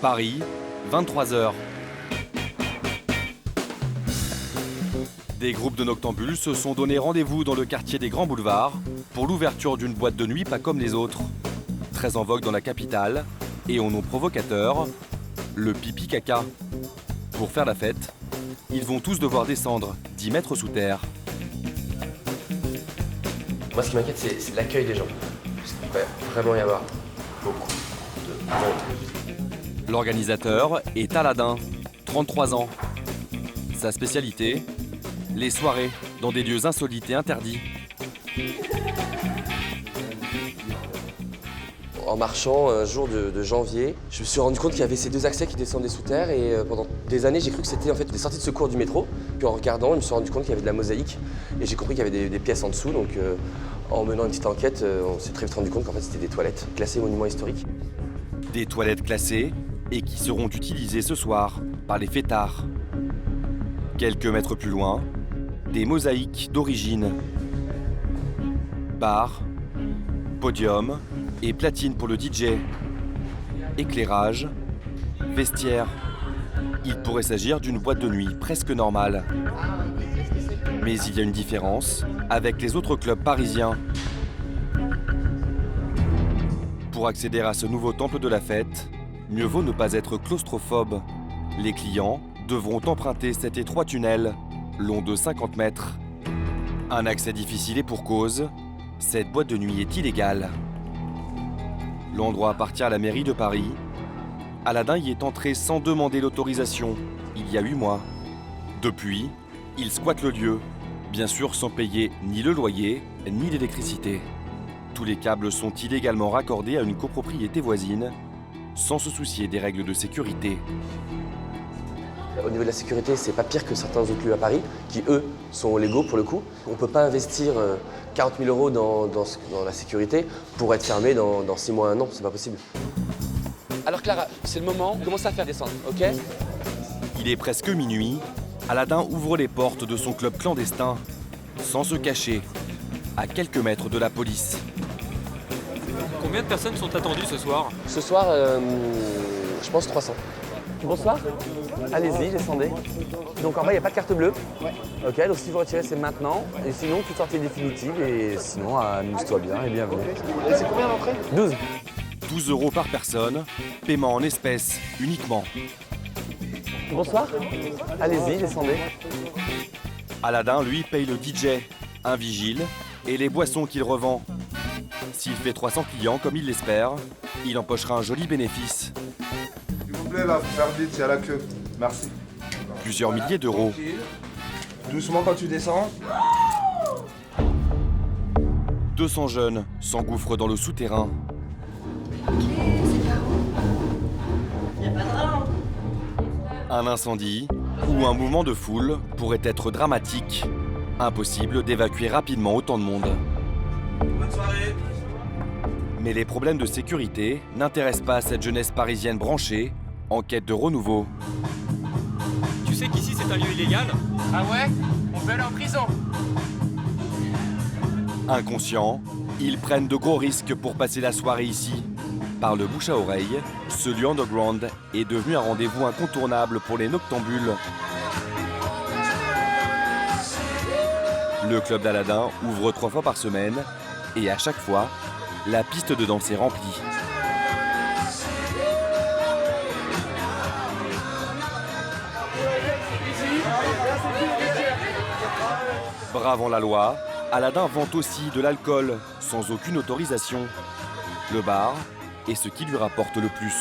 Paris, 23h. Des groupes de noctambules se sont donné rendez-vous dans le quartier des Grands Boulevards pour l'ouverture d'une boîte de nuit pas comme les autres. Très en vogue dans la capitale et au nom provocateur, le pipi caca. Pour faire la fête, ils vont tous devoir descendre 10 mètres sous terre. Moi, ce qui m'inquiète, c'est l'accueil des gens. Parce qu'il pourrait vraiment y avoir beaucoup de monde. L'organisateur est Aladin, 33 ans. Sa spécialité, les soirées dans des lieux insolites et interdits. En marchant un jour de janvier, je me suis rendu compte qu'il y avait ces deux accès qui descendaient sous terre et pendant des années, j'ai cru que c'était en fait des sorties de secours du métro. Puis en regardant, je me suis rendu compte qu'il y avait de la mosaïque et j'ai compris qu'il y avait des pièces en dessous. Donc en menant une petite enquête, on s'est très vite rendu compte qu'en fait, c'était des toilettes classées monuments historiques. Des toilettes classées et qui seront utilisées ce soir par les fêtards. Quelques mètres plus loin, des mosaïques d'origine. Bar, podium et platine pour le DJ. Éclairage, vestiaire. Il pourrait s'agir d'une boîte de nuit presque normale. Mais il y a une différence avec les autres clubs parisiens. Pour accéder à ce nouveau temple de la fête, mieux vaut ne pas être claustrophobe. Les clients devront emprunter cet étroit tunnel, long de 50 mètres. Un accès difficile et pour cause, cette boîte de nuit est illégale. L'endroit appartient à la mairie de Paris. Aladin y est entré sans demander l'autorisation, il y a 8 mois. Depuis, il squatte le lieu, bien sûr sans payer ni le loyer, ni l'électricité. Tous les câbles sont illégalement raccordés à une copropriété voisine, sans se soucier des règles de sécurité. Au niveau de la sécurité, c'est pas pire que certains autres lieux à Paris, qui eux sont légaux pour le coup. On peut pas investir 40 000 € dans la sécurité pour être fermé dans 6 mois, 1 an, c'est pas possible. Alors Clara, c'est le moment, commence à faire descendre, ok? Il est presque minuit, Aladin ouvre les portes de son club clandestin, sans se cacher, à quelques mètres de la police. Combien de personnes sont attendues ce soir? Ce soir, je pense 300. Bonsoir. Allez-y, descendez. Donc en bas, il n'y a pas de carte bleue. Ouais. Ok, donc si vous retirez, c'est maintenant. Et sinon, toute sortie définitive. Et sinon, amuse-toi bien et bienvenue. Et c'est combien d'entrée? 12. 12 € par personne, paiement en espèces uniquement. Bonsoir. Allez-y, descendez. Aladin, lui, paye le DJ, un vigile et les boissons qu'il revend. S'il fait 300 clients comme il l'espère, il empochera un joli bénéfice. S'il vous plaît, là, faut faire vite, c'est à la queue. Merci. Plusieurs milliers d'euros. Doucement quand tu descends. 200 jeunes s'engouffrent dans le souterrain. Un incendie ou un mouvement de foule pourrait être dramatique. Impossible d'évacuer rapidement autant de monde. Bonne soirée. Mais les problèmes de sécurité n'intéressent pas cette jeunesse parisienne branchée, en quête de renouveau. Tu sais qu'ici c'est un lieu illégal? Ah ouais? On peut aller en prison. Inconscients, ils prennent de gros risques pour passer la soirée ici. Par le bouche à oreille, ce lieu underground est devenu un rendez-vous incontournable pour les noctambules. Le club d'Aladin ouvre 3 fois par semaine et à chaque fois, la piste de danse est remplie. Bravant la loi, Aladin vend aussi de l'alcool sans aucune autorisation. Le bar est ce qui lui rapporte le plus.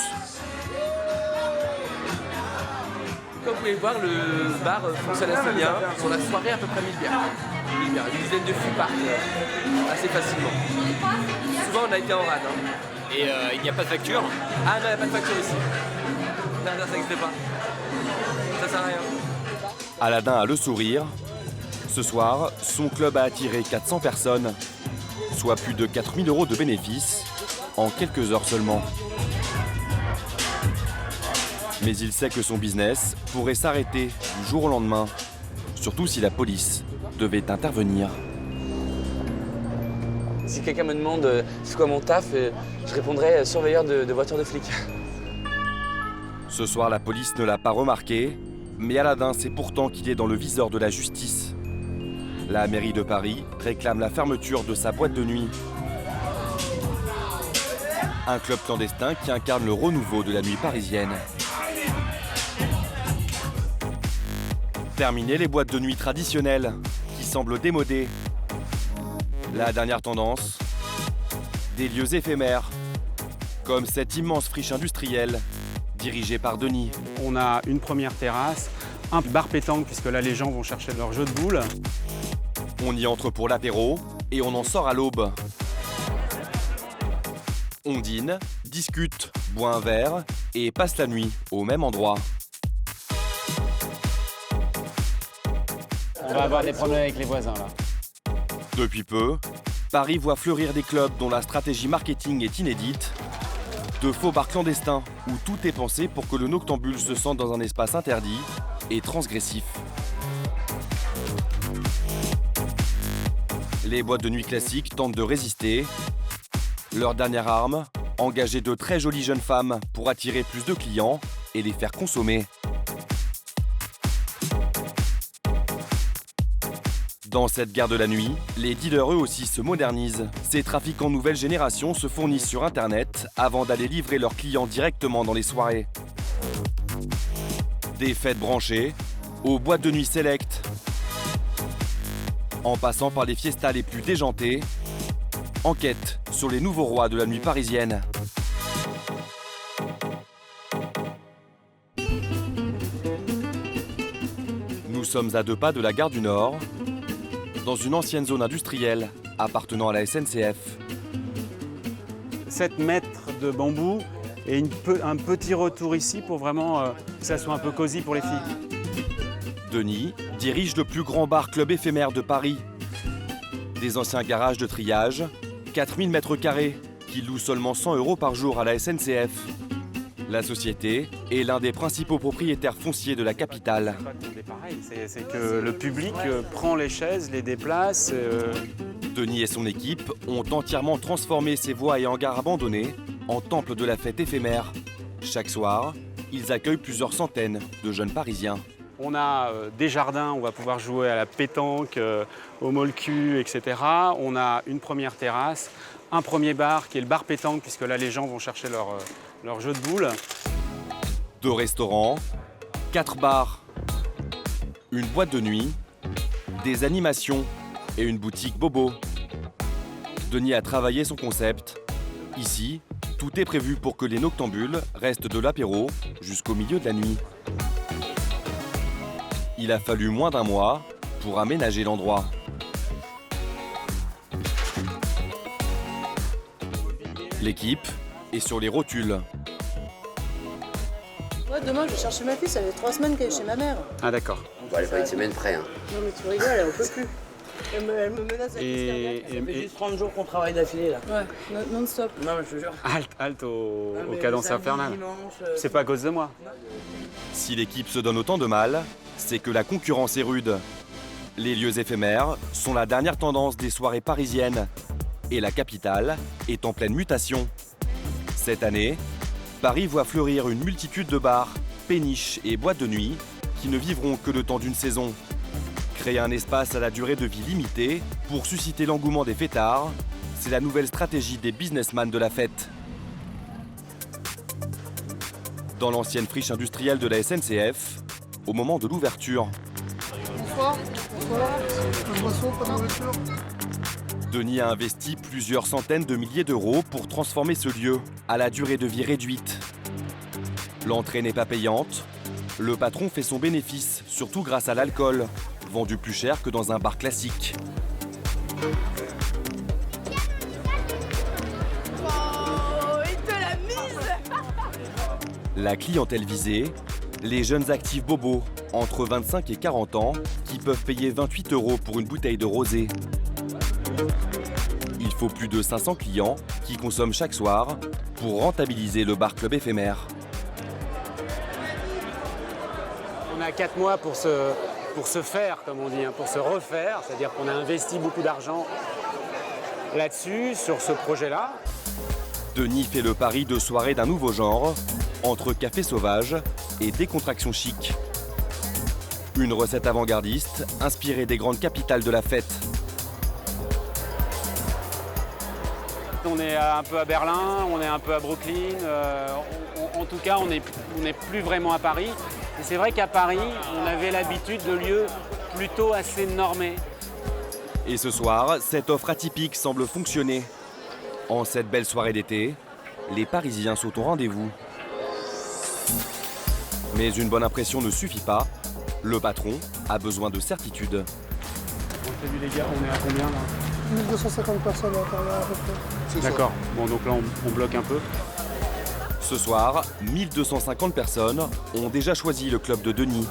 Comme vous pouvez le voir, le bar fonctionne assez bien. Sur la soirée, à peu près 1000 bières. 1000 bières. Une dizaine de fûts partent assez facilement. Souvent, on a été en rade. Et il n'y a pas de facture? Ah non, il n'y a pas de facture ici. Non, ça n'existe pas. Ça sert à rien. Aladin a le sourire. Ce soir, son club a attiré 400 personnes, soit plus de 4 000 € de bénéfices en quelques heures seulement. Mais il sait que son business pourrait s'arrêter du jour au lendemain, surtout si la police devait intervenir. Si quelqu'un me demande c'est quoi mon taf, je répondrais surveilleur de voiture de flic. Ce soir, la police ne l'a pas remarqué, mais Aladin sait pourtant qu'il est dans le viseur de la justice. La mairie de Paris réclame la fermeture de sa boîte de nuit. Un club clandestin qui incarne le renouveau de la nuit parisienne. Terminer les boîtes de nuit traditionnelles qui semblent démodées. La dernière tendance, des lieux éphémères, comme cette immense friche industrielle dirigée par Denis. On a une première terrasse, un bar pétanque puisque là les gens vont chercher leur jeu de boules. On y entre pour l'apéro et on en sort à l'aube. On dîne, discute, boit un verre et passe la nuit au même endroit. On va avoir des problèmes avec les voisins là. Depuis peu, Paris voit fleurir des clubs dont la stratégie marketing est inédite. De faux bars clandestins où tout est pensé pour que le noctambule se sente dans un espace interdit et transgressif. Les boîtes de nuit classiques tentent de résister. Leur dernière arme, engager de très jolies jeunes femmes pour attirer plus de clients et les faire consommer. Dans cette guerre de la nuit, les dealers eux aussi se modernisent. Ces trafiquants nouvelle génération se fournissent sur Internet avant d'aller livrer leurs clients directement dans les soirées. Des fêtes branchées, aux boîtes de nuit select, en passant par les fiestas les plus déjantées, enquête sur les nouveaux rois de la nuit parisienne. Nous sommes à 2 pas de la gare du Nord, dans une ancienne zone industrielle appartenant à la SNCF. 7 mètres de bambou et un petit retour ici pour vraiment que ça soit un peu cosy pour les filles. Denis dirige le plus grand bar-club éphémère de Paris. Des anciens garages de triage, 4000 mètres carrés, qui louent seulement 100 € par jour à la SNCF. La société est l'un des principaux propriétaires fonciers de la capitale. C'est que le public prend les chaises, les déplace. Denis et son équipe ont entièrement transformé ces voies et hangars abandonnés en temple de la fête éphémère. Chaque soir, ils accueillent plusieurs centaines de jeunes Parisiens. On a des jardins, on va pouvoir jouer à la pétanque, au molcu, etc. On a une première terrasse, un premier bar qui est le bar pétanque, puisque là les gens vont chercher leur jeu de boules. 2 restaurants, 4 bars, une boîte de nuit, des animations et une boutique bobo. Denis a travaillé son concept. Ici, tout est prévu pour que les noctambules restent de l'apéro jusqu'au milieu de la nuit. Il a fallu moins d'1 mois pour aménager l'endroit. L'équipe est sur les rotules. Ouais, demain je vais chercher ma fille, ça fait 3 semaines qu'elle est chez ma mère. Ah d'accord. Bon, elle est pas une semaine près. Hein. Non mais tu rigoles, elle en peut plus. Elle me menace avec Et, cardiaque. et- Juste 30 jours qu'on travaille d'affilée là. Ouais, non-stop. Non mais je te jure. halte au Non, mais cadence samedi, infernale. dimanche, C'est pas à cause de moi. Si l'équipe se donne autant de mal, c'est que la concurrence est rude. Les lieux éphémères sont la dernière tendance des soirées parisiennes. Et la capitale est en pleine mutation. Cette année, Paris voit fleurir une multitude de bars, péniches et boîtes de nuit qui ne vivront que le temps d'une saison. Créer un espace à la durée de vie limitée pour susciter l'engouement des fêtards, c'est la nouvelle stratégie des businessmen de la fête. Dans l'ancienne friche industrielle de la SNCF, au moment de l'ouverture, Denis a investi plusieurs centaines de milliers d'euros pour transformer ce lieu à la durée de vie réduite. L'entrée n'est pas payante, le patron fait son bénéfice, surtout grâce à l'alcool, vendu plus cher que dans un bar classique. La clientèle visée, les jeunes actifs bobos, entre 25 et 40 ans, qui peuvent payer 28 € pour une bouteille de rosé. Il faut plus de 500 clients qui consomment chaque soir pour rentabiliser le bar-club éphémère. On a 4 mois pour se faire, comme on dit, pour se refaire. C'est-à-dire qu'on a investi beaucoup d'argent là-dessus, sur ce projet-là. Denis fait le pari de soirée d'un nouveau genre, entre café sauvage et décontraction chic. Une recette avant-gardiste inspirée des grandes capitales de la fête. On est un peu à Berlin, on est un peu à Brooklyn. En tout cas, on n'est plus vraiment à Paris. Et c'est vrai qu'à Paris, on avait l'habitude de lieux plutôt assez normés. Et ce soir, cette offre atypique semble fonctionner. En cette belle soirée d'été, les Parisiens sont au rendez-vous. Mais une bonne impression ne suffit pas. Le patron a besoin de certitude. Salut les gars, on est à combien là? 1250 personnes à l'intérieur à peu près. D'accord, bon donc là on bloque un peu. Ce soir, 1250 personnes ont déjà choisi le club de Denis.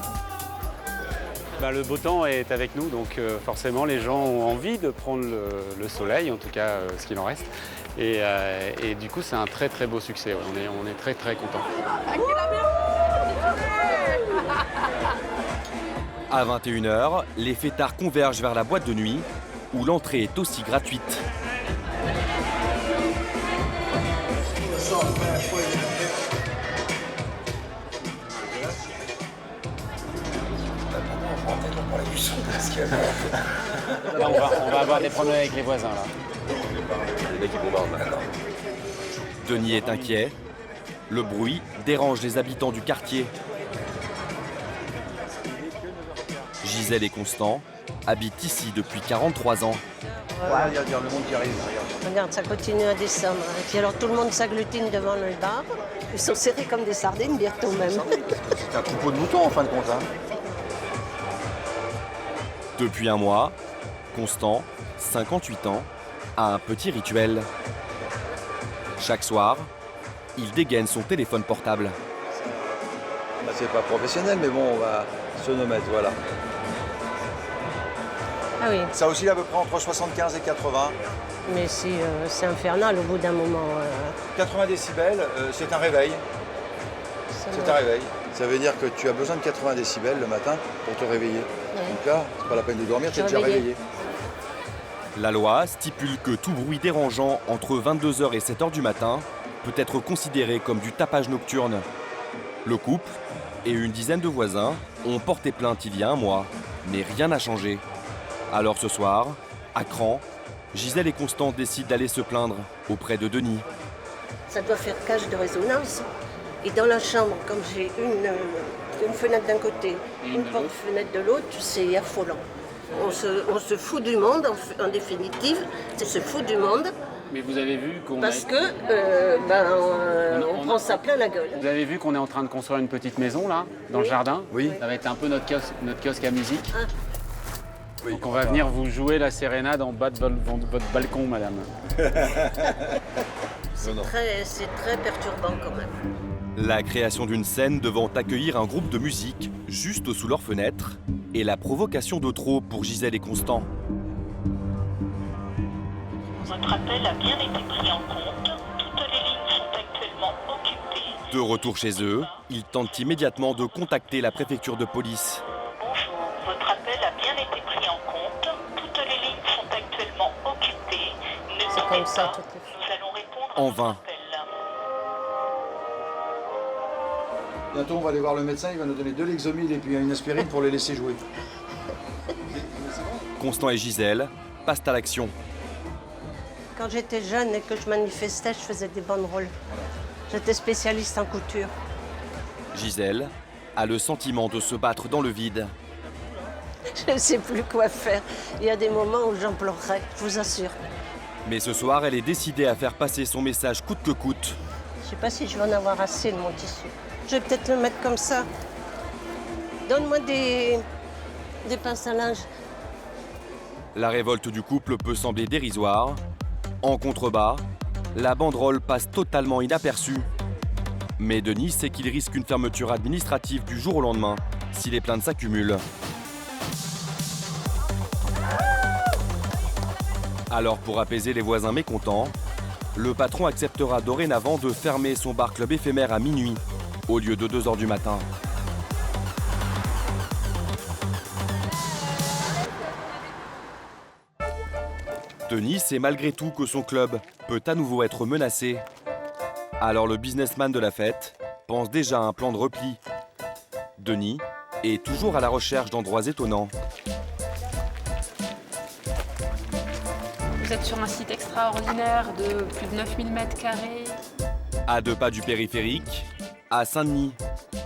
Le beau temps est avec nous, donc forcément les gens ont envie de prendre le soleil, en tout cas ce qu'il en reste. Et du coup c'est un très très beau succès, ouais. On est très très contents. À 21h, les fêtards convergent vers la boîte de nuit, où l'entrée est aussi gratuite. Là, on va avoir des problèmes avec les voisins là. Les mecs qui bombardent maintenant. Denis est inquiet. Le bruit dérange les habitants du quartier. Gisèle et Constant habitent ici depuis 43 ans. Regarde le monde qui arrive. Regarde, ça continue à descendre. Et puis alors tout le monde s'agglutine devant le bar. Ils sont serrés comme des sardines bientôt même. C'est un troupeau de moutons en fin de compte. Hein. Depuis un mois, Constant, 58 ans, a un petit rituel. Chaque soir, il dégaine son téléphone portable. C'est pas professionnel, mais bon, on va sonomètre, voilà. Ah oui, Ça oscille à peu près entre 75 et 80. mais c'est infernal au bout d'un moment. 80 décibels, c'est un réveil. Ça C'est me- un réveil. Ça veut dire que tu as besoin de 80 décibels le matin pour te réveiller. Donc là, c'est pas la peine de dormir, tu es déjà Réveillé. réveillé. La loi stipule que tout bruit dérangeant entre 22h et 7h du matin peut être considéré comme du tapage nocturne. Le couple et une dizaine de voisins ont porté plainte il y a un mois, mais rien n'a changé. Alors ce soir, à Cran, Gisèle et Constant décident d'aller se plaindre auprès de Denis. Ça doit faire cage de résonance. Et dans la chambre, comme j'ai une fenêtre d'un côté, une porte-fenêtre de l'autre, c'est affolant. On se fout du monde, en définitive, c'est se fout du monde, Mais vous avez vu qu'on parce que on prend ça plein la gueule. Vous avez vu qu'on est en train de construire une petite maison là, dans le jardin. Oui. Ça va être un peu notre kiosque à musique. Ah. Oui. Donc on va venir vous jouer la sérénade en bas de votre balcon, madame. C'est très perturbant quand même. La création d'une scène devant accueillir un groupe de musique juste sous leur fenêtre et la provocation de trop pour Gisèle et Constant. Votre appel a bien été pris en compte. Toutes les lignes sont actuellement occupées. De retour chez eux, ils tentent immédiatement de contacter la préfecture de police. Bonjour, votre appel a bien été pris en compte. Toutes les lignes sont actuellement occupées. Ne C'est tardez comme ça, pas, toutes les fois. nous allons répondre En à votre vain. appel. Bientôt, on va aller voir le médecin, il va nous donner 2 Lexomil et puis une aspirine pour les laisser jouer. Constant et Gisèle passent à l'action. Quand j'étais jeune et que je manifestais, je faisais des banderoles. J'étais spécialiste en couture. Gisèle a le sentiment de se battre dans le vide. Je ne sais plus quoi faire. Il y a des moments où j'en pleurerais, je vous assure. Mais ce soir, elle est décidée à faire passer son message coûte que coûte. Je ne sais pas si je vais en avoir assez de mon tissu. Je vais peut-être le mettre comme ça. Donne-moi des pinces à linge. La révolte du couple peut sembler dérisoire. En contrebas, la banderole passe totalement inaperçue. Mais Denis sait qu'il risque une fermeture administrative du jour au lendemain si les plaintes s'accumulent. Alors pour apaiser les voisins mécontents, le patron acceptera dorénavant de fermer son bar-club éphémère à minuit au lieu de 2h du matin. Denis sait malgré tout que son club peut à nouveau être menacé. Alors le businessman de la fête pense déjà à un plan de repli. Denis est toujours à la recherche d'endroits étonnants. Vous êtes sur un site extraordinaire de plus de 9000 m². À 2 pas du périphérique, à Saint-Denis,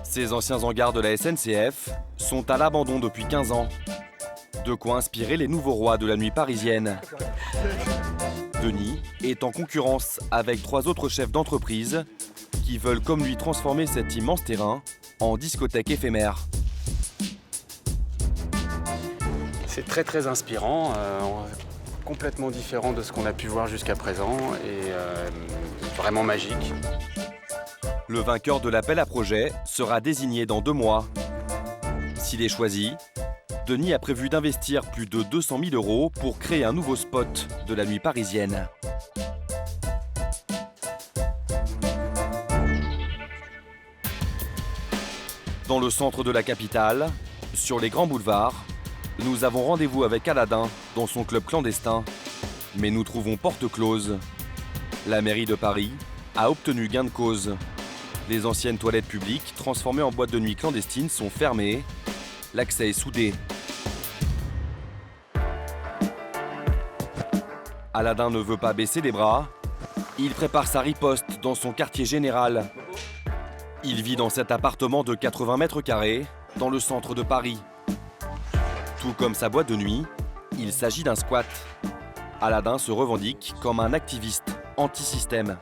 ces anciens hangars de la SNCF sont à l'abandon depuis 15 ans. De quoi inspirer les nouveaux rois de la nuit parisienne. Denis est en concurrence avec 3 autres chefs d'entreprise qui veulent comme lui transformer cet immense terrain en discothèque éphémère. C'est très inspirant, complètement différent de ce qu'on a pu voir jusqu'à présent et vraiment magique. Le vainqueur de l'appel à projet sera désigné dans 2 mois. S'il est choisi, Denis a prévu d'investir plus de 200 000 € pour créer un nouveau spot de la nuit parisienne. Dans le centre de la capitale, sur les grands boulevards, nous avons rendez-vous avec Aladin dans son club clandestin, mais nous trouvons porte close. La mairie de Paris a obtenu gain de cause. Les anciennes toilettes publiques, transformées en boîtes de nuit clandestines, sont fermées. L'accès est soudé. Aladin ne veut pas baisser les bras. Il prépare sa riposte dans son quartier général. Il vit dans cet appartement de 80 m², dans le centre de Paris. Tout comme sa boîte de nuit, il s'agit d'un squat. Aladin se revendique comme un activiste anti-système.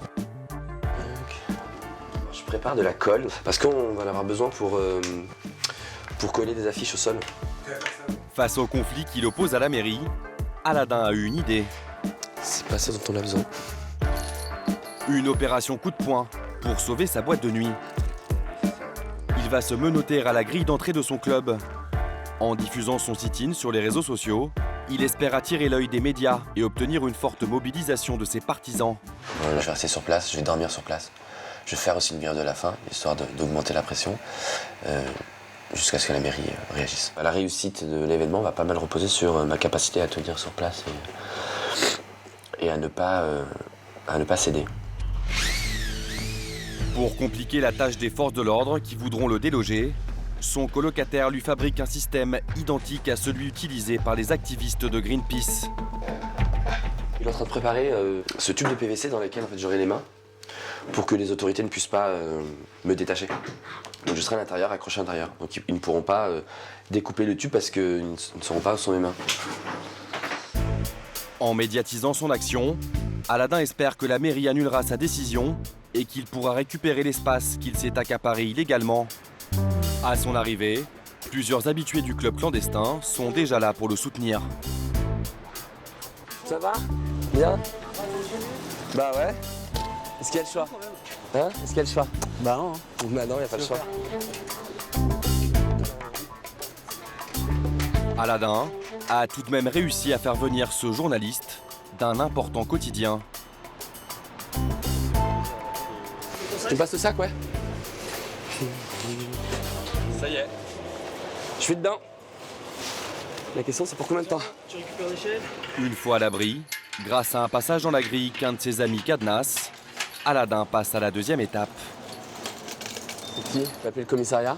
Je prépare de la colle parce qu'on va en avoir besoin pour coller des affiches au sol. Face au conflit qui l'oppose à la mairie, Aladin a eu une idée. C'est pas ça dont on a besoin. Une opération coup de poing pour sauver sa boîte de nuit. Il va se menotter à la grille d'entrée de son club. En diffusant son sit-in sur les réseaux sociaux, il espère attirer l'œil des médias et obtenir une forte mobilisation de ses partisans. Je vais rester sur place, je vais dormir sur place. Je vais faire aussi une grille de la faim, histoire d'augmenter la pression, jusqu'à ce que la mairie réagisse. La réussite de l'événement va pas mal reposer sur ma capacité à tenir sur place et à ne pas céder. Pour compliquer la tâche des forces de l'ordre qui voudront le déloger, son colocataire lui fabrique un système identique à celui utilisé par les activistes de Greenpeace. Il est en train de préparer ce tube de PVC dans lequel en fait, j'aurai les mains pour que les autorités ne puissent pas me détacher. Donc je serai à l'intérieur, accroché à l'intérieur. Donc ils ne pourront pas découper le tube parce qu'ils ne sauront pas où sont mes mains. En médiatisant son action, Aladin espère que la mairie annulera sa décision et qu'il pourra récupérer l'espace qu'il s'est accaparé illégalement. À son arrivée, plusieurs habitués du club clandestin sont déjà là pour le soutenir. Ça va? Bien? Bah ouais. Est-ce qu'il y a le choix? Hein? Est-ce qu'il y a le choix? Bah non. Bah non, il n'y a pas le choix. Aladin a tout de même réussi à faire venir ce journaliste d'un important quotidien. Tu me passes le sac, ouais? Ça y est. Je suis dedans. La question, c'est pour combien de temps? Tu récupères l'échelle? Une fois à l'abri, grâce à un passage dans la grille qu'un de ses amis cadenasse, Aladin passe à la 2e étape. C'est qui? Tu vas appeler le commissariat?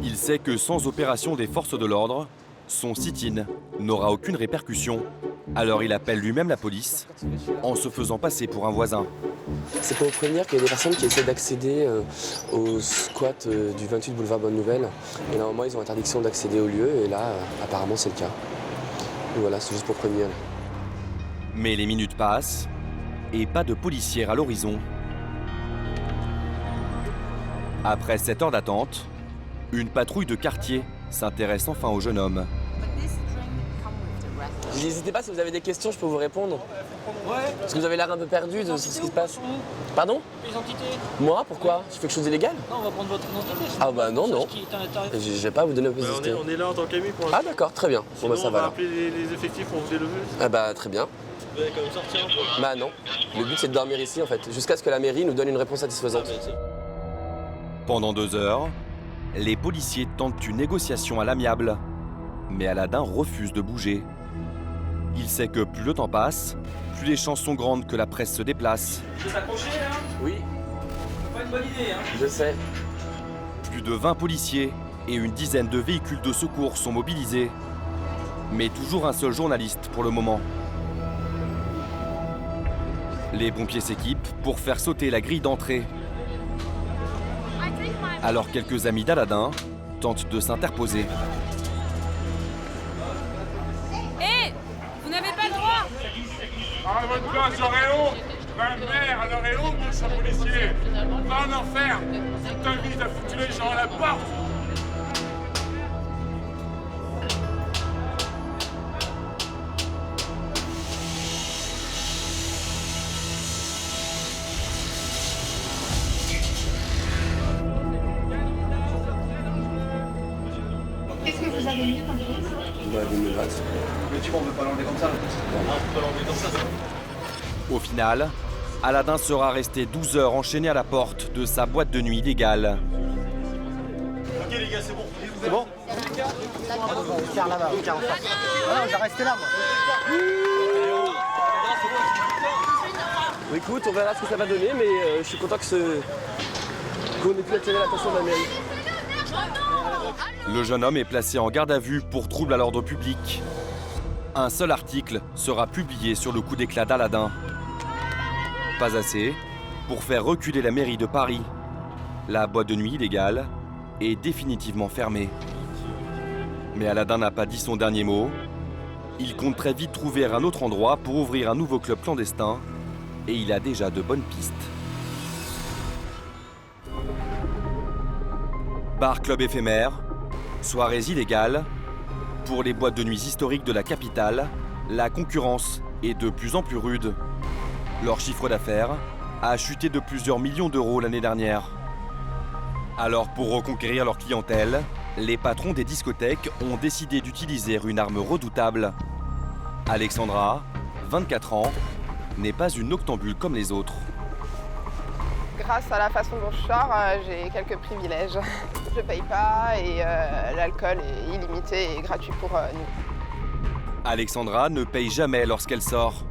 Il sait que sans opération des forces de l'ordre, son sit-in n'aura aucune répercussion. Alors il appelle lui-même la police en se faisant passer pour un voisin. C'est pour vous prévenir qu'il y a des personnes qui essaient d'accéder au squat du 28 boulevard Bonne Nouvelle. Et normalement, ils ont interdiction d'accéder au lieu. Et là, apparemment, c'est le cas. Donc voilà, c'est juste pour prévenir. Mais les minutes passent et pas de policière à l'horizon. Après 7 heures d'attente, une patrouille de quartier s'intéresse enfin au jeune homme. N'hésitez pas, si vous avez des questions, je peux vous répondre. Ouais. Parce que vous avez l'air un peu perdu de ce qui se passe. Pardon? L'identité? Moi? Pourquoi? Je fais quelque chose d'illégal? Non, on va prendre votre identité. Ah bah non, non. Qui est à l'intérieur. Je vais pas vous donner votre identité. On est là en tant qu'amis pour Ah d'accord, très bien. Sinon, Bon bah ça on va va alors. appeler les effectifs pour vous délever. Ah bah très bien. Vous allez quand même sortir un peu. Bah non. Le but c'est de dormir ici en fait, jusqu'à ce que la mairie nous donne une réponse satisfaisante. Pendant 2 heures, les policiers tentent une négociation à l'amiable. Mais Aladin refuse de bouger. Il sait que plus le temps passe, plus les chances sont grandes que la presse se déplace. Je vais t'accrocher là? Oui. Faut pas une bonne idée, hein. Je sais. Plus de 20 policiers et une dizaine de véhicules de secours sont mobilisés. Mais toujours un seul journaliste pour le moment. Les pompiers s'équipent pour faire sauter la grille d'entrée. Alors quelques amis d'Aladin tentent de s'interposer. Hé, vous n'avez pas le droit. Ah, votre gosse aurait honte. Ma mère, elle aurait honte, mon cher policier. Va en enfer. Toute ta vie, t'as foutu les gens à la porte. Qu'est-ce que vous avez mis comme prise? Des menottes. Mais tu vois, on peut pas l'enlever comme ça. Au final, Aladin sera resté 12 heures enchaîné à la porte de sa boîte de nuit illégale. Ok les gars, c'est bon. C'est bon? Tiens là-bas, tiens en face. Ah, je vais rester là, moi. Écoute, on verra ce que ça va donner, mais je suis content qu'on ait pu attirer l'attention de la mairie. Le jeune homme est placé en garde à vue pour trouble à l'ordre public. Un seul article sera publié sur le coup d'éclat d'Aladin. Pas assez pour faire reculer la mairie de Paris. La boîte de nuit illégale est définitivement fermée. Mais Aladin n'a pas dit son dernier mot. Il compte très vite trouver un autre endroit pour ouvrir un nouveau club clandestin et il a déjà de bonnes pistes. Bar club éphémère, soirées illégales. Pour les boîtes de nuit historiques de la capitale, la concurrence est de plus en plus rude. Leur chiffre d'affaires a chuté de plusieurs millions d'euros l'année dernière. Alors pour reconquérir leur clientèle, les patrons des discothèques ont décidé d'utiliser une arme redoutable. Alexandra, 24 ans, n'est pas une noctambule comme les autres. Grâce à la façon dont je sors, j'ai quelques privilèges. Je paye pas et l'alcool est illimité et gratuit pour nous. Alexandra ne paye jamais lorsqu'elle sort.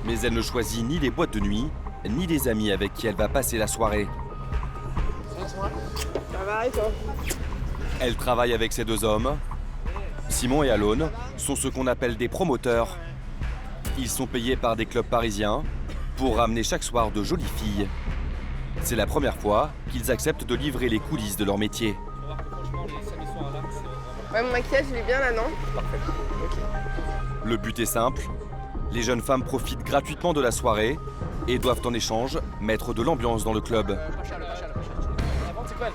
Mais elle ne choisit ni les boîtes de nuit, ni les amis avec qui elle va passer la soirée. Ça va et toi? Elle travaille avec ces deux hommes. Simon et Alone sont ce qu'on appelle des promoteurs. Ils sont payés par des clubs parisiens pour ramener chaque soir de jolies filles. C'est la première fois qu'ils acceptent de livrer les coulisses de leur métier. Ouais, mon maquillage il est bien là, non? Parfait. Okay. Le but est simple. Les jeunes femmes profitent gratuitement de la soirée et doivent en échange mettre de l'ambiance dans le club.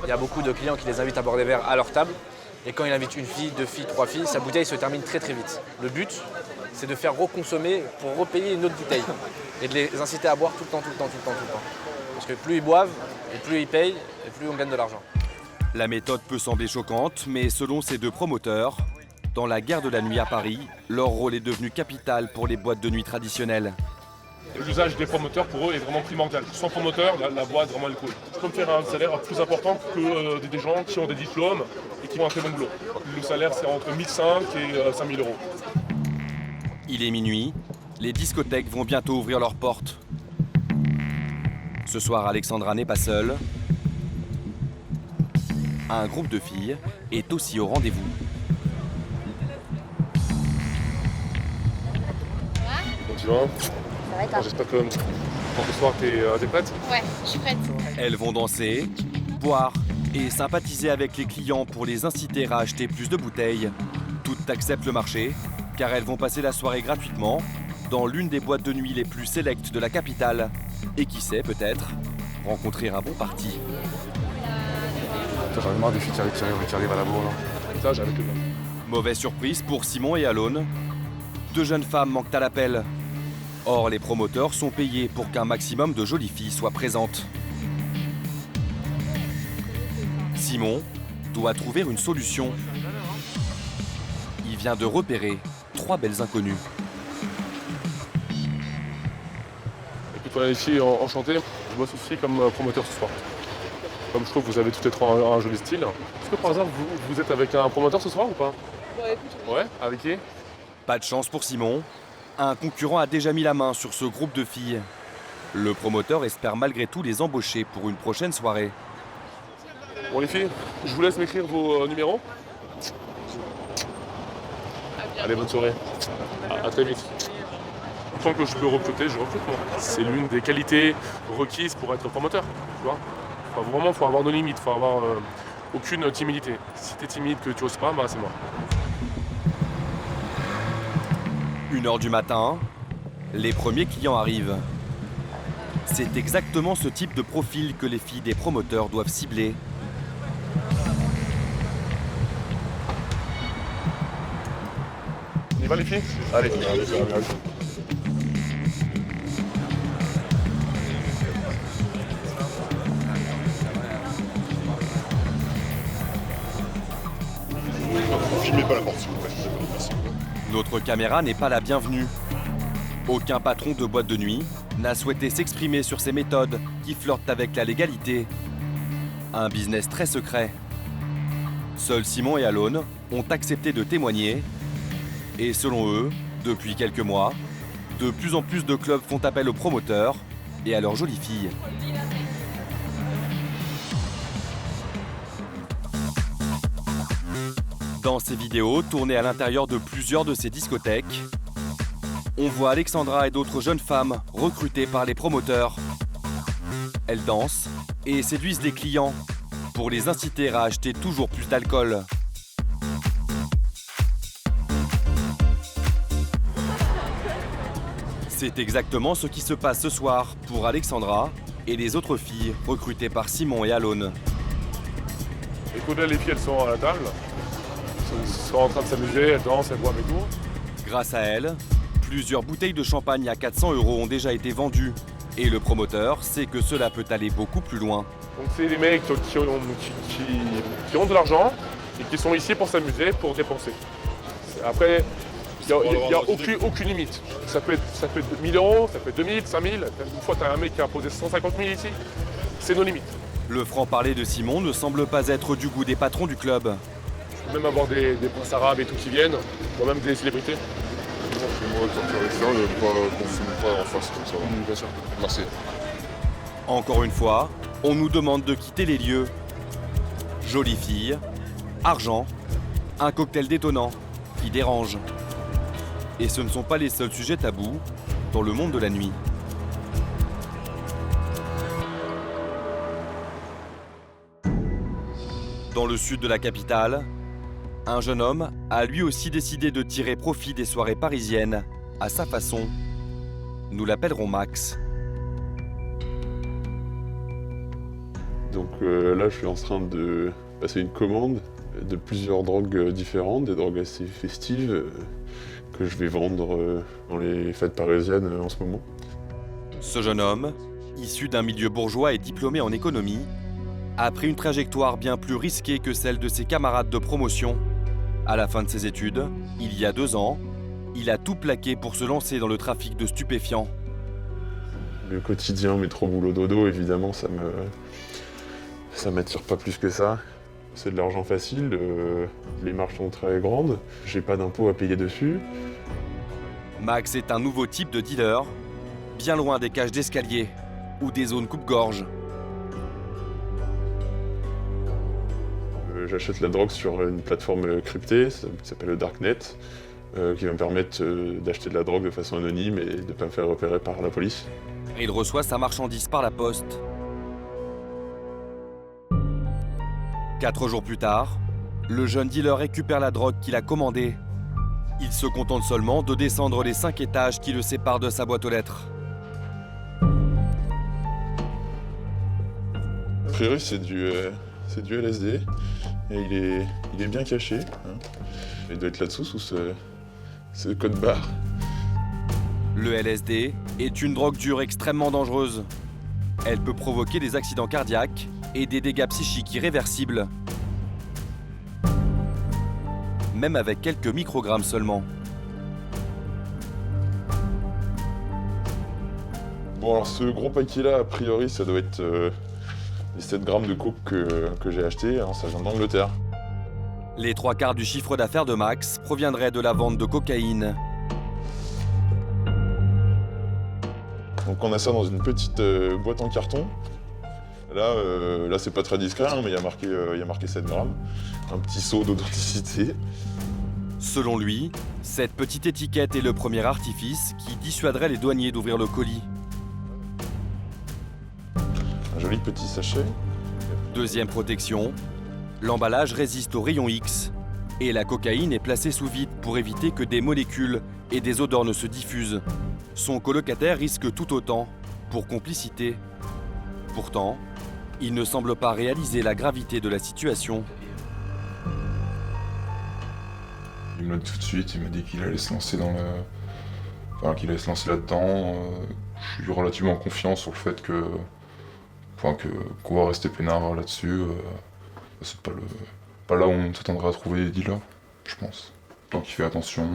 Il y a beaucoup de clients qui les invitent à boire des verres à leur table. Et quand il invite une fille, deux filles, trois filles, sa bouteille se termine très très vite. Le but, c'est de faire reconsommer pour repayer une autre bouteille. Et de les inciter à boire tout le temps. Parce que plus ils boivent, et plus ils payent, et plus on gagne de l'argent. La méthode peut sembler choquante, mais selon ces deux promoteurs, dans la guerre de la nuit à Paris, leur rôle est devenu capital pour les boîtes de nuit traditionnelles. L'usage des promoteurs pour eux est vraiment primordial. Sans promoteur, la boîte vraiment elle coule. Je peux me faire un salaire plus important que des gens qui ont des diplômes et qui ont un très bon boulot. Le salaire c'est entre 1500 et 5000 euros. Il est minuit, les discothèques vont bientôt ouvrir leurs portes. Ce soir, Alexandra n'est pas seule. Un groupe de filles est aussi au rendez-vous. Bon, tu vois, j'espère que pour ce soir t'es prête? Ouais, je suis prête. Elles vont danser, boire et sympathiser avec les clients pour les inciter à acheter plus de bouteilles. Toutes acceptent le marché, car elles vont passer la soirée gratuitement dans l'une des boîtes de nuit les plus sélectes de la capitale. Et qui sait, peut-être, rencontrer un bon parti. J'en ai marre des filles qui arrivent à la bourre là. Ça, j'avais que Mauvaise surprise pour Simon et Alone. Deux jeunes femmes manquent à l'appel. Or, les promoteurs sont payés pour qu'un maximum de jolies filles soient présentes. Simon doit trouver une solution. Il vient de repérer 3 belles inconnues. Écoute, voilà les filles, enchantées. Je bosse aussi comme promoteur ce soir. Comme je trouve que vous avez toutes les trois un joli style. Est-ce que par hasard vous êtes avec un promoteur ce soir ou pas? Ouais, écoute. Ouais, avec qui? Pas de chance pour Simon. Un concurrent a déjà mis la main sur ce groupe de filles. Le promoteur espère malgré tout les embaucher pour une prochaine soirée. Bon les filles, je vous laisse m'écrire vos numéros. Allez, bonne soirée. À très vite. Tant que je peux recruter, je recrute moi. C'est l'une des qualités requises pour être promoteur. Tu vois, vraiment, faut avoir nos limites, faut avoir aucune timidité. Si t'es timide, que tu oses pas, bah c'est mort. 1h du matin, les premiers clients arrivent. C'est exactement ce type de profil que les filles des promoteurs doivent cibler. On y va les filles? Allez. Filmez pas la porte s'il vous plaît. Merci. Notre caméra n'est pas la bienvenue. Aucun patron de boîte de nuit n'a souhaité s'exprimer sur ces méthodes qui flirtent avec la légalité. Un business très secret. Seuls Simon et Alone ont accepté de témoigner. Et selon eux, depuis quelques mois, de plus en plus de clubs font appel aux promoteurs et à leurs jolies filles. Dans ces vidéos, tournées à l'intérieur de plusieurs de ces discothèques, on voit Alexandra et d'autres jeunes femmes recrutées par les promoteurs. Elles dansent et séduisent les clients pour les inciter à acheter toujours plus d'alcool. C'est exactement ce qui se passe ce soir pour Alexandra et les autres filles recrutées par Simon et Alone. Écoute, là, les filles, elles sont à la table. Elles sont en train de s'amuser, elles dansent, elles boivent et tout. Grâce à elles, plusieurs bouteilles de champagne à 400 € ont déjà été vendues. Et le promoteur sait que cela peut aller beaucoup plus loin. Donc c'est des mecs qui ont de l'argent et qui sont ici pour s'amuser, pour dépenser. Après, il n'y a aucune limite. Ça peut être 1000 €, ça peut être 2000, 5000. Une fois, tu as un mec qui a posé 150 000 ici. C'est nos limites. Le franc-parler de Simon ne semble pas être du goût des patrons du club. Je peux même avoir des princes arabes et tout qui viennent, voire même des célébrités. Moi, de sortir avec ça, qu'on ne filme pas en face comme ça. Bien sûr. Merci. Encore une fois, on nous demande de quitter les lieux. Jolie fille, argent, un cocktail détonnant qui dérange. Et ce ne sont pas les seuls sujets tabous dans le monde de la nuit. Dans le sud de la capitale, un jeune homme a lui aussi décidé de tirer profit des soirées parisiennes à sa façon. Nous l'appellerons Max. Donc là, je suis en train de passer une commande de plusieurs drogues différentes, des drogues assez festives que je vais vendre dans les fêtes parisiennes en ce moment. Ce jeune homme, issu d'un milieu bourgeois et diplômé en économie, a pris une trajectoire bien plus risquée que celle de ses camarades de promotion. À la fin de ses études, il y a 2 ans, il a tout plaqué pour se lancer dans le trafic de stupéfiants. Le quotidien, métro, boulot, dodo, évidemment, ça m'attire pas plus que ça. C'est de l'argent facile, les marges sont très grandes, j'ai pas d'impôts à payer dessus. Max est un nouveau type de dealer, bien loin des cages d'escalier ou des zones coupe-gorge. J'achète la drogue sur une plateforme cryptée, ça s'appelle le Darknet, qui va me permettre d'acheter de la drogue de façon anonyme et de ne pas me faire repérer par la police. Il reçoit sa marchandise par la poste. 4 jours plus tard, le jeune dealer récupère la drogue qu'il a commandée. Il se contente seulement de descendre les 5 étages qui le séparent de sa boîte aux lettres. A priori, c'est du LSD et il est bien caché. Hein. Il doit être là-dessous sous ce code barre. Le LSD est une drogue dure extrêmement dangereuse. Elle peut provoquer des accidents cardiaques et des dégâts psychiques irréversibles. Même avec quelques microgrammes seulement. Bon alors ce gros paquet-là, a priori, ça doit être les 7 grammes de coke que j'ai acheté, hein, ça vient d'Angleterre. Les 3/4 du chiffre d'affaires de Max proviendraient de la vente de cocaïne. Donc on a ça dans une petite boîte en carton. Là c'est pas très discret, hein, mais il y a marqué 7 grammes. Un petit seau d'authenticité. Selon lui, cette petite étiquette est le premier artifice qui dissuaderait les douaniers d'ouvrir le colis. Un joli petit sachet. Deuxième protection, l'emballage résiste aux rayons X et la cocaïne est placée sous vide pour éviter que des molécules et des odeurs ne se diffusent. Son colocataire risque tout autant pour complicité. Pourtant, il ne semble pas réaliser la gravité de la situation. Il me l'a dit tout de suite, il m'a dit qu'il allait se lancer qu'il allait se lancer là-dedans. Je suis relativement confiant sur le fait qu'on va rester peinard là-dessus. C'est pas là où on s'attendrait à trouver des dealers, je pense. Tant qu'il fait attention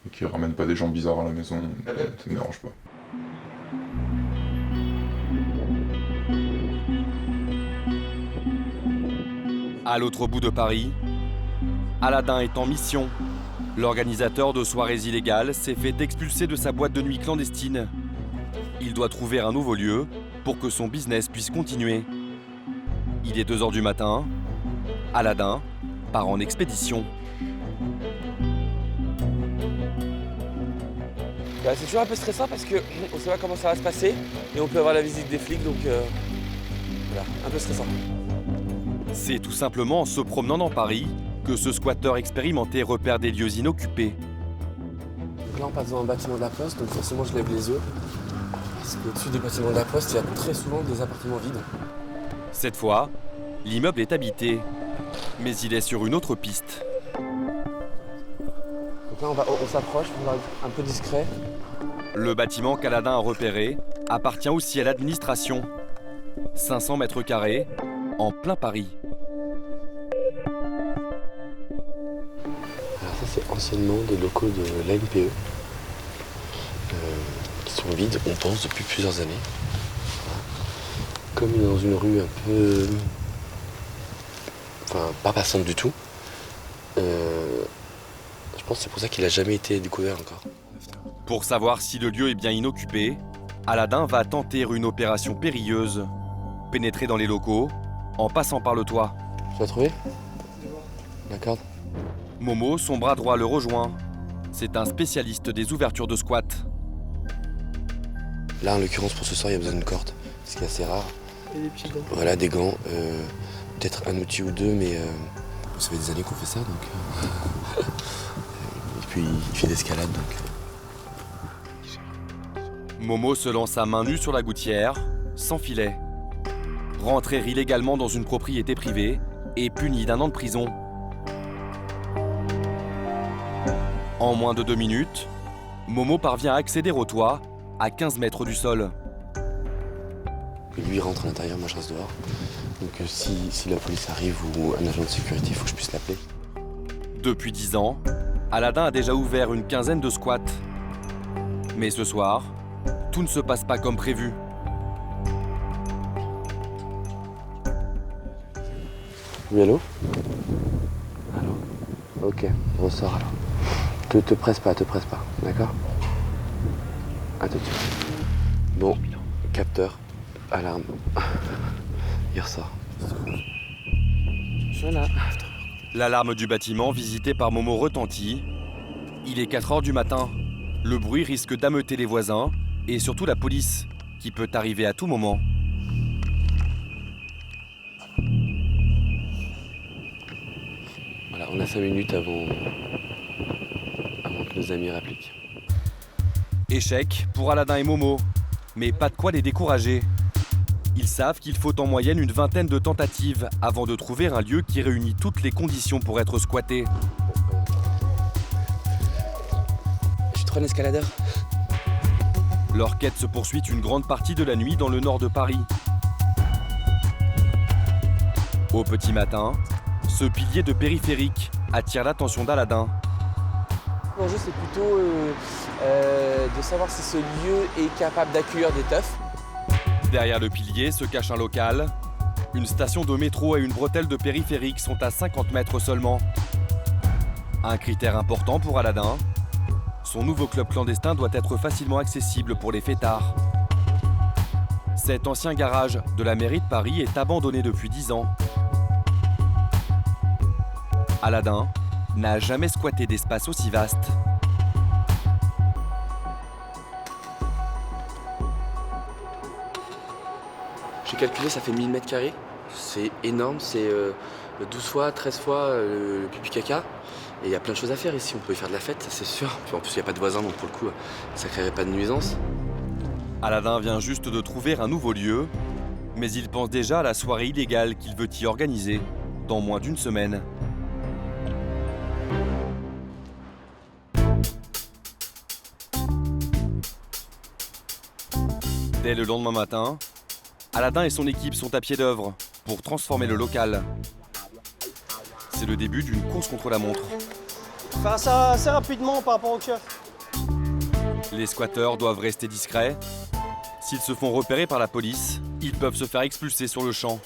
et qu'il ramène pas des gens bizarres à la maison, ça ne me dérange pas. À l'autre bout de Paris, Aladin est en mission. L'organisateur de soirées illégales s'est fait expulser de sa boîte de nuit clandestine. Il doit trouver un nouveau lieu pour que son business puisse continuer. Il est 2h du matin. Aladin part en expédition. C'est toujours un peu stressant parce qu'on ne sait pas comment ça va se passer et on peut avoir la visite des flics, donc voilà, un peu stressant. C'est tout simplement en se promenant dans Paris que ce squatteur expérimenté repère des lieux inoccupés. Donc là on passe devant un bâtiment de la Poste, donc forcément je lève les yeux. Parce qu'au-dessus des bâtiments de la Poste, il y a très souvent des appartements vides. Cette fois, l'immeuble est habité, mais il est sur une autre piste. Donc là on s'approche pour être un peu discret. Le bâtiment qu'Aladin a repéré appartient aussi à l'administration. 500 mètres carrés, en plein Paris. Alors ça c'est anciennement des locaux de l'ANPE qui sont vides, on pense, depuis plusieurs années. Comme dans une rue un peu... Enfin, pas passante du tout. Je pense que c'est pour ça qu'il n'a jamais été découvert encore. Pour savoir si le lieu est bien inoccupé, Aladin va tenter une opération périlleuse. Pénétrer dans les locaux en passant par le toit. Tu l'as trouvé? D'accord. Momo, son bras droit, le rejoint. C'est un spécialiste des ouvertures de squat. Là, en l'occurrence, pour ce soir, il y a besoin d'une corde, ce qui est assez rare. Et des petits gants. Voilà, des gants. Peut-être un outil ou deux, mais ça fait des années qu'on fait ça, donc... Et puis, il fait d'escalade, donc... Momo se lance à main nue sur la gouttière, sans filet. Rentrer illégalement dans une propriété privée est puni d'1 an de prison. En moins de 2 minutes, Momo parvient à accéder au toit à 15 mètres du sol. Lui rentre à l'intérieur, moi je reste dehors. Donc si la police arrive ou un agent de sécurité, il faut que je puisse l'appeler. Depuis 10 ans, Aladin a déjà ouvert une quinzaine de squats. Mais ce soir, tout ne se passe pas comme prévu. Oui, allô? Allô? Ok, ressors alors. Te presse pas, d'accord? À tout de suite. Bon, capteur, alarme. Il ressort. Voilà. L'alarme du bâtiment visité par Momo retentit. Il est 4h du matin. Le bruit risque d'ameuter les voisins et surtout la police, qui peut arriver à tout moment. Voilà, on a 5 minutes avant que nos amis répliquent. Échec pour Aladin et Momo, mais pas de quoi les décourager. Ils savent qu'il faut en moyenne une 20aine de tentatives avant de trouver un lieu qui réunit toutes les conditions pour être squatté. Je suis trop un escaladeur. Leur quête se poursuit une grande partie de la nuit dans le nord de Paris. Au petit matin, ce pilier de périphérique attire l'attention d'Aladin. L'enjeu, c'est plutôt de savoir si ce lieu est capable d'accueillir des teufs. Derrière le pilier se cache un local. Une station de métro et une bretelle de périphérique sont à 50 mètres seulement. Un critère important pour Aladin, son nouveau club clandestin doit être facilement accessible pour les fêtards. Cet ancien garage de la mairie de Paris est abandonné depuis 10 ans. Aladin n'a jamais squatté d'espace aussi vaste. J'ai calculé, ça fait 1000 mètres carrés. C'est énorme, c'est 12 fois, 13 fois le pipi caca. Et il y a plein de choses à faire ici, on peut y faire de la fête, c'est sûr. Puis en plus, il n'y a pas de voisins, donc pour le coup, ça ne créerait pas de nuisance. Aladin vient juste de trouver un nouveau lieu, mais il pense déjà à la soirée illégale qu'il veut y organiser dans moins d'une semaine. Dès le lendemain matin, Aladin et son équipe sont à pied d'œuvre pour transformer le local. C'est le début d'une course contre la montre. Enfin, ça assez rapidement par rapport au keuf. Les squatteurs doivent rester discrets. S'ils se font repérer par la police, ils peuvent se faire expulser sur le champ.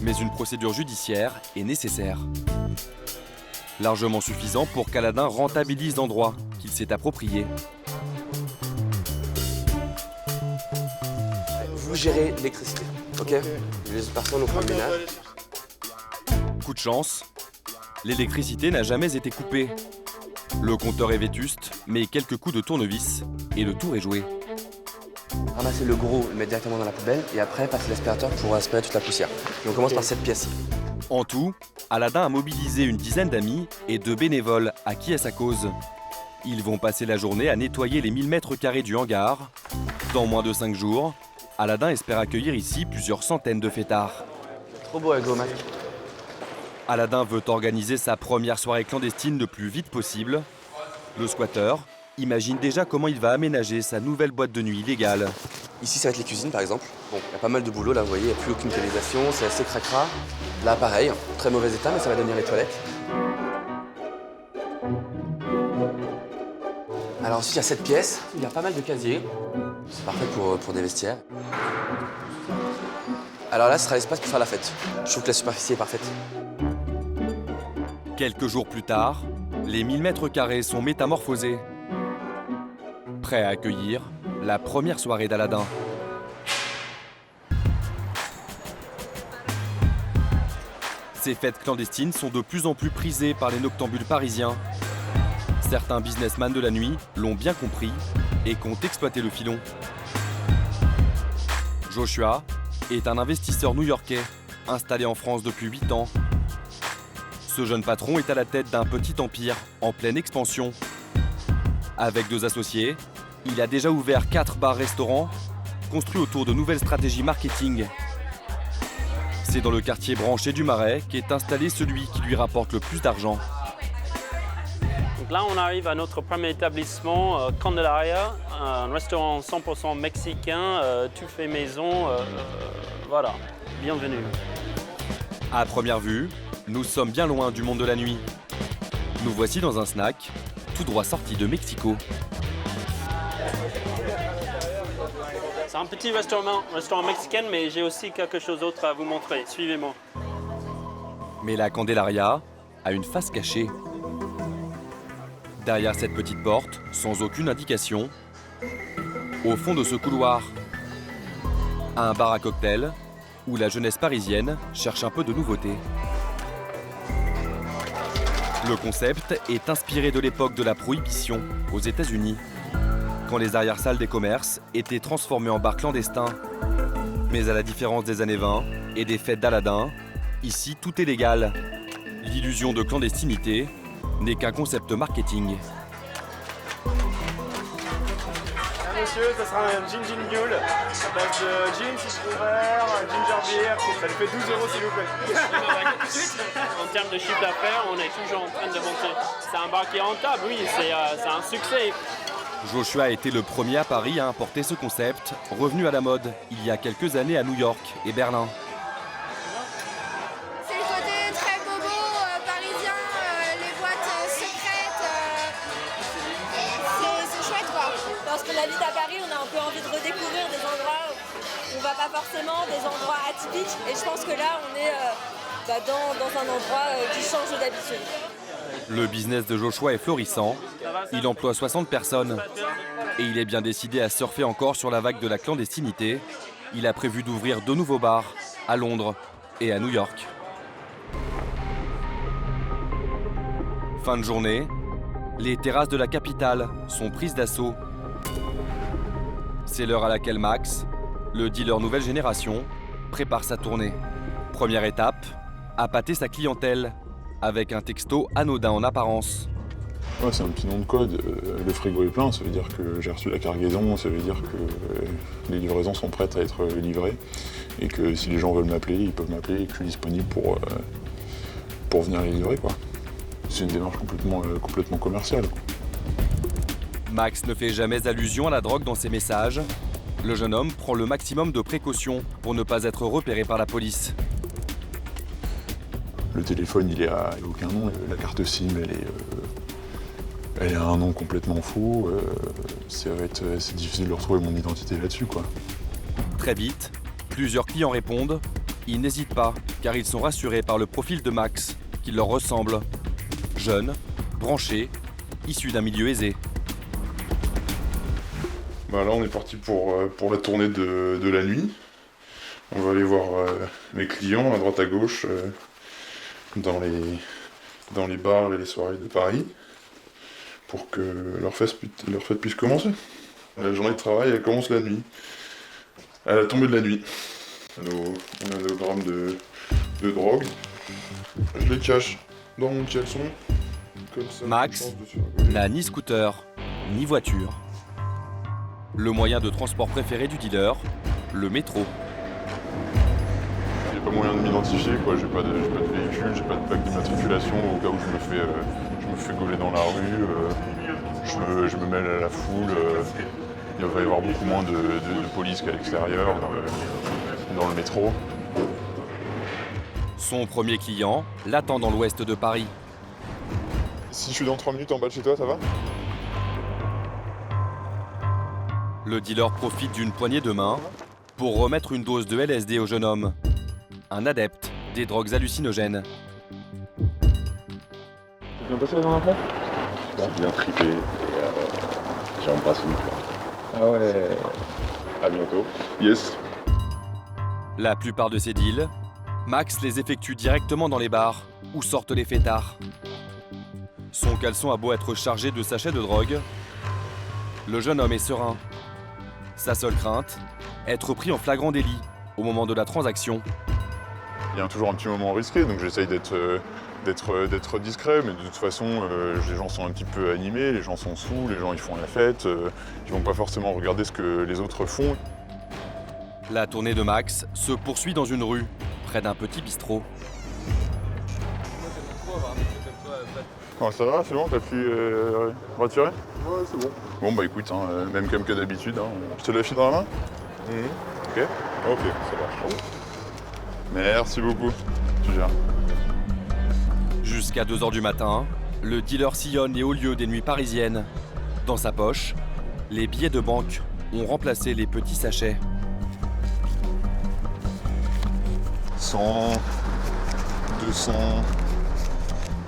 Mais une procédure judiciaire est nécessaire. Largement suffisant pour qu'Aladin rentabilise l'endroit qu'il s'est approprié. Vous gérez l'électricité, ok? Les autres personnes ont fait le ménage. Coup de chance, l'électricité n'a jamais été coupée. Le compteur est vétuste, mais quelques coups de tournevis et le tour est joué. Ramasser le gros, le mettre directement dans la poubelle et après passer l'aspirateur pour aspirer toute la poussière. Et on commence par cette pièce. En tout, Aladin a mobilisé une dizaine d'amis et 2 bénévoles acquis à sa cause. Ils vont passer la journée à nettoyer les 1000 mètres carrés du hangar. Dans moins de 5 jours, Aladin espère accueillir ici plusieurs centaines de fêtards. Trop beau avec vos masques. Aladin veut organiser sa première soirée clandestine le plus vite possible. Le squatteur imagine déjà comment il va aménager sa nouvelle boîte de nuit illégale. Ici, ça va être les cuisines, par exemple. Bon, il y a pas mal de boulot, là, vous voyez, il n'y a plus aucune canalisation, c'est assez cracra. Là, pareil, très mauvais état, mais ça va devenir les toilettes. Alors ensuite, il y a cette pièce, il y a pas mal de casiers. C'est parfait pour des vestiaires. Alors là, ce sera l'espace pour faire la fête. Je trouve que la superficie est parfaite. Quelques jours plus tard, les 1000 mètres carrés sont métamorphosés. Prêts à accueillir la première soirée d'Aladin. Ces fêtes clandestines sont de plus en plus prisées par les noctambules parisiens. Certains businessmen de la nuit l'ont bien compris et comptent exploiter le filon. Joshua est un investisseur new-yorkais installé en France depuis 8 ans. Ce jeune patron est à la tête d'un petit empire en pleine expansion. Avec 2 associés, il a déjà ouvert 4 bars-restaurants construits autour de nouvelles stratégies marketing. C'est dans le quartier branché du Marais qu'est installé celui qui lui rapporte le plus d'argent. Donc là, on arrive à notre premier établissement, Candelaria, un restaurant 100% mexicain, tout fait maison. Voilà, bienvenue. À première vue, nous sommes bien loin du monde de la nuit. Nous voici dans un snack, tout droit sorti de Mexico. C'est un petit restaurant mexicain, mais j'ai aussi quelque chose d'autre à vous montrer. Suivez-moi. Mais la Candelaria a une face cachée. Derrière cette petite porte, sans aucune indication, au fond de ce couloir, un bar à cocktail où la jeunesse parisienne cherche un peu de nouveauté. Le concept est inspiré de l'époque de la prohibition aux États-Unis, quand les arrière-salles des commerces étaient transformées en bars clandestins. Mais à la différence des années 20 et des fêtes d'Aladin, ici tout est légal. L'illusion de clandestinité n'est qu'un concept marketing. Monsieur, ça sera un gin mule, à base de gin, citron vert, ginger beer, ça lui fait 12 € s'il vous plaît. En termes de chiffre d'affaires, on est toujours en train de monter. C'est un bar qui est rentable, oui, c'est un succès. Joshua a été le premier à Paris à importer ce concept, revenu à la mode il y a quelques années à New York et Berlin. C'est le côté très bobo, parisien, les boîtes secrètes. C'est chouette quoi. Lorsqu'on habite à Paris, on a un peu envie de redécouvrir des endroits où on va pas forcément, des endroits atypiques. Et je pense que là, on est dans un endroit qui change d'habitude. Le business de Joshua est florissant. Il emploie 60 personnes. Et il est bien décidé à surfer encore sur la vague de la clandestinité il a prévu d'ouvrir 2 nouveaux bars à Londres et à New York. Fin de journée, les terrasses de la capitale sont prises d'assaut. C'est l'heure à laquelle Max, le dealer nouvelle génération, prépare sa tournée. Première étape, appâter sa clientèle avec un texto anodin en apparence. Ouais, c'est un petit nom de code. Le frigo est plein, ça veut dire que j'ai reçu la cargaison, ça veut dire que les livraisons sont prêtes à être livrées et que si les gens veulent m'appeler, ils peuvent m'appeler et que je suis disponible pour venir les livrer, quoi. C'est une démarche complètement commerciale. Max ne fait jamais allusion à la drogue dans ses messages. Le jeune homme prend le maximum de précautions pour ne pas être repéré par la police. Le téléphone, il a aucun nom. La carte SIM, elle a un nom complètement faux. C'est difficile de retrouver mon identité là-dessus, quoi. Très vite, plusieurs clients répondent. Ils n'hésitent pas, car ils sont rassurés par le profil de Max, qui leur ressemble. Jeune, branché, issu d'un milieu aisé. Bah là, on est parti pour la tournée de la nuit. On va aller voir mes clients à droite à gauche dans les bars et les soirées de Paris pour que leur fête puisse commencer. La journée de travail, elle commence la nuit, à la tombée de la nuit. On a nos grammes de drogue. Je les cache dans mon caleçon. Comme ça, Max n'a ni scooter, ni voiture. Le moyen de transport préféré du dealer, le métro. J'ai pas moyen de m'identifier, quoi. J'ai pas de véhicule, j'ai pas de plaque d'immatriculation au cas où je me fais gauler dans la rue, je me mêle à la foule. Il va y avoir beaucoup moins de police qu'à l'extérieur, dans le métro. Son premier client l'attend dans l'ouest de Paris. Si je suis dans 3 minutes en bas de chez toi, ça va? Le dealer profite d'une poignée de main pour remettre une dose de LSD au jeune homme, un adepte des drogues hallucinogènes. C'est bien passé la dernière fois? C'est bien trippé et j'ai embrassé une fleur. Ah ouais. À bientôt. Yes. La plupart de ces deals, Max les effectue directement dans les bars où sortent les fêtards. Son caleçon a beau être chargé de sachets de drogue, le jeune homme est serein. Sa seule crainte, être pris en flagrant délit au moment de la transaction. Il y a toujours un petit moment risqué, donc j'essaye d'être discret, mais de toute façon, les gens sont un petit peu animés, les gens sont sous, les gens ils font la fête, ils vont pas forcément regarder ce que les autres font. La tournée de Max se poursuit dans une rue, près d'un petit bistrot. Oh, ça va, c'est bon, t'as pu retirer? Ouais, c'est bon. Bon bah écoute, même comme que d'habitude, je te la file dans la main? Ok, ça marche. Merci beaucoup, tu gères. Jusqu'à 2h du matin, le dealer sillonne les hauts lieux des nuits parisiennes. Dans sa poche, les billets de banque ont remplacé les petits sachets. 100, 200,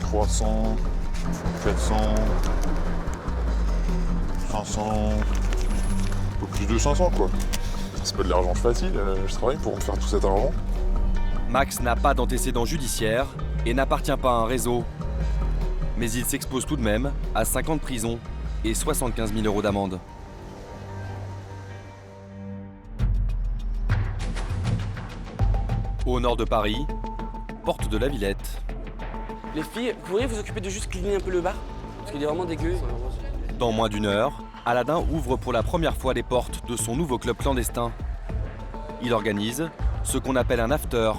300, 400, 500, un peu plus de 500 quoi. C'est pas de l'argent facile, je travaille pour me faire tout cet argent. Max n'a pas d'antécédents judiciaires et n'appartient pas à un réseau. Mais il s'expose tout de même à 5 ans de prison et 75 000 € d'amende. Au nord de Paris, porte de la Villette. Les filles, vous pourriez vous occuper de juste cleaner un peu le bar? Parce qu'il est vraiment dégueu. Dans moins d'une heure, Aladin ouvre pour la première fois les portes de son nouveau club clandestin. Il organise ce qu'on appelle un after,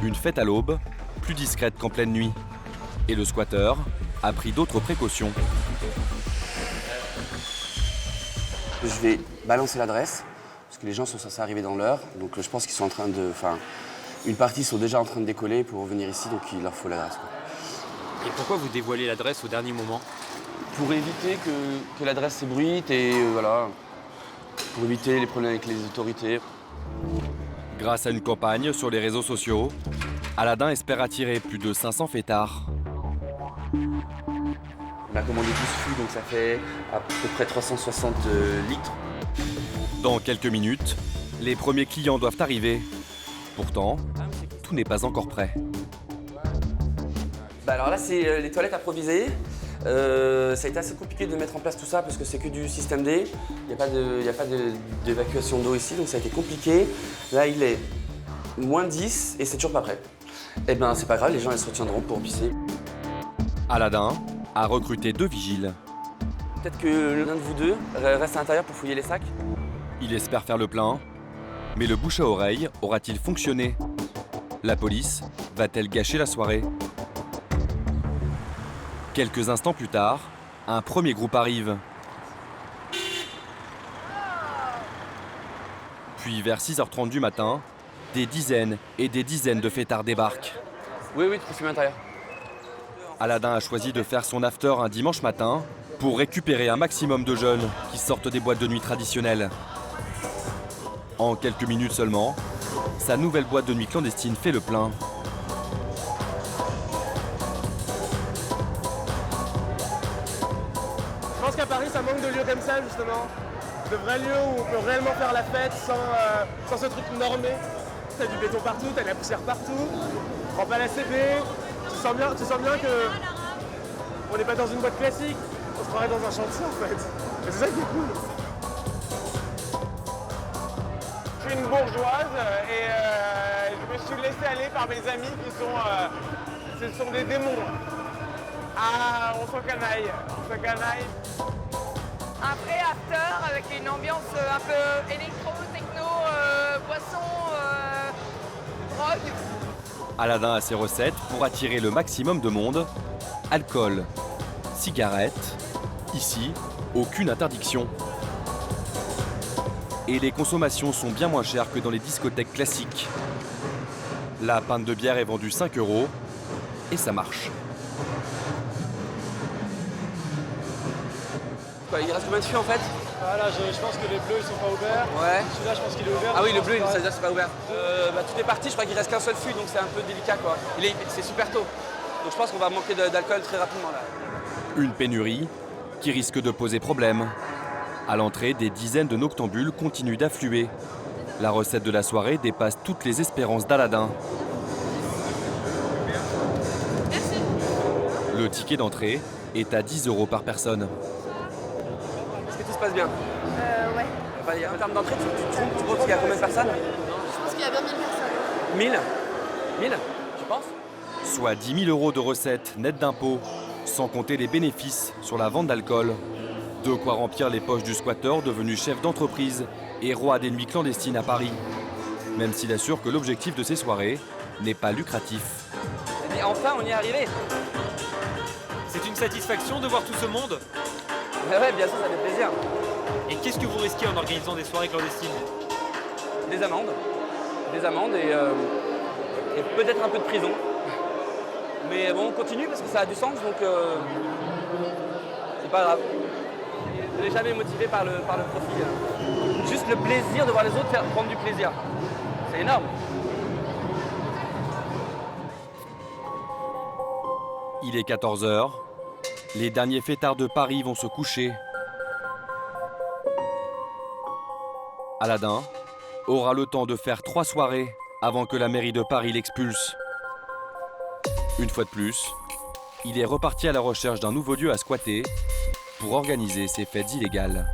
une fête à l'aube, plus discrète qu'en pleine nuit. Et le squatter a pris d'autres précautions. Je vais balancer l'adresse, parce que les gens sont censés arriver dans l'heure. Donc je pense qu'ils sont en train de... Enfin, une partie sont déjà en train de décoller pour venir ici, donc il leur faut l'adresse. Et pourquoi vous dévoilez l'adresse au dernier moment? Pour éviter que l'adresse s'ébruite et voilà, pour éviter les problèmes avec les autorités. Grâce à une campagne sur les réseaux sociaux, Aladin espère attirer plus de 500 fêtards. On a commandé 12 fûts, donc ça fait à peu près 360 litres. Dans quelques minutes, Les premiers clients doivent arriver. Pourtant, tout n'est pas encore prêt. Bah alors là, c'est les toilettes improvisées. Ça a été assez compliqué de mettre en place tout ça parce que c'est que du système D. Il n'y a pas d'évacuation d'eau ici, donc ça a été compliqué. Là, il est moins 10 et c'est toujours pas prêt. Eh ben, c'est pas grave, les gens ils se retiendront pour pisser. Aladin a recruté 2 vigiles. Peut-être que l'un de vous deux reste à l'intérieur pour fouiller les sacs. Il espère faire le plein, mais le bouche à oreille aura-t-il fonctionné? La police va-t-elle gâcher la soirée? Quelques instants plus tard, un premier groupe arrive. Puis vers 6h30 du matin, des dizaines et des dizaines de fêtards débarquent. Oui, tu peux fumer à l'intérieur. Aladin a choisi de faire son after un dimanche matin pour récupérer un maximum de jeunes qui sortent des boîtes de nuit traditionnelles. En quelques minutes seulement, sa nouvelle boîte de nuit clandestine fait le plein. Je pense qu'à Paris, ça manque de lieux comme ça, justement. De vrais lieux où on peut réellement faire la fête sans ce truc normé. T'as du béton partout, t'as de la poussière partout. Tu prends pas la CB. Tu sens bien que on n'est pas dans une boîte classique. On se croirait dans un chantier, en fait. Et c'est ça qui est cool. Je suis une bourgeoise et je me suis laissé aller par mes amis qui ce sont des démons. Ah, on se canaille. Un vrai after avec une ambiance un peu électro, techno, boisson, drogue. Aladin a ses recettes pour attirer le maximum de monde. Alcool, cigarettes. Ici, aucune interdiction. Et les consommations sont bien moins chères que dans les discothèques classiques. La pinte de bière est vendue 5 € et ça marche. Il reste combien de filles en fait? Voilà, je pense que les bleus ils sont pas ouverts. Ouais. Celui-là je pense qu'il est ouvert. Ah oui, le bleu, ça veut dire que c'est pas ouvert. Tout est parti, je crois qu'il reste qu'un seul fût, donc c'est un peu délicat quoi. C'est super tôt. Donc je pense qu'on va manquer d'alcool très rapidement là. Une pénurie qui risque de poser problème. À l'entrée, des dizaines de noctambules continuent d'affluer. La recette de la soirée dépasse toutes les espérances d'Aladin. Le ticket d'entrée est à 10 € par personne. Est-ce que tout se passe bien? Ouais. En termes d'entrée, tu penses qu'il y a combien de personnes? Je pense qu'il y a 20 000 personnes. 1000? 1000? Tu penses? Soit 10 000 € de recettes nettes d'impôts, sans compter les bénéfices sur la vente d'alcool. De quoi remplir les poches du squatteur devenu chef d'entreprise et roi des nuits clandestines à Paris. Même s'il assure que l'objectif de ces soirées n'est pas lucratif. Et enfin, on y est arrivé. C'est une satisfaction de voir tout ce monde? Ouais, bien sûr, ça fait plaisir. Et qu'est-ce que vous risquez en organisant des soirées clandestines? Des amendes et peut-être un peu de prison. Mais bon, on continue parce que ça a du sens, donc c'est pas grave. Je n'ai jamais motivé par le profit. Juste le plaisir de voir les autres prendre du plaisir. C'est énorme. Il est 14 h. Les derniers fêtards de Paris vont se coucher. Aladin aura le temps de faire 3 soirées avant que la mairie de Paris l'expulse. Une fois de plus, il est reparti à la recherche d'un nouveau lieu à squatter pour organiser ses fêtes illégales.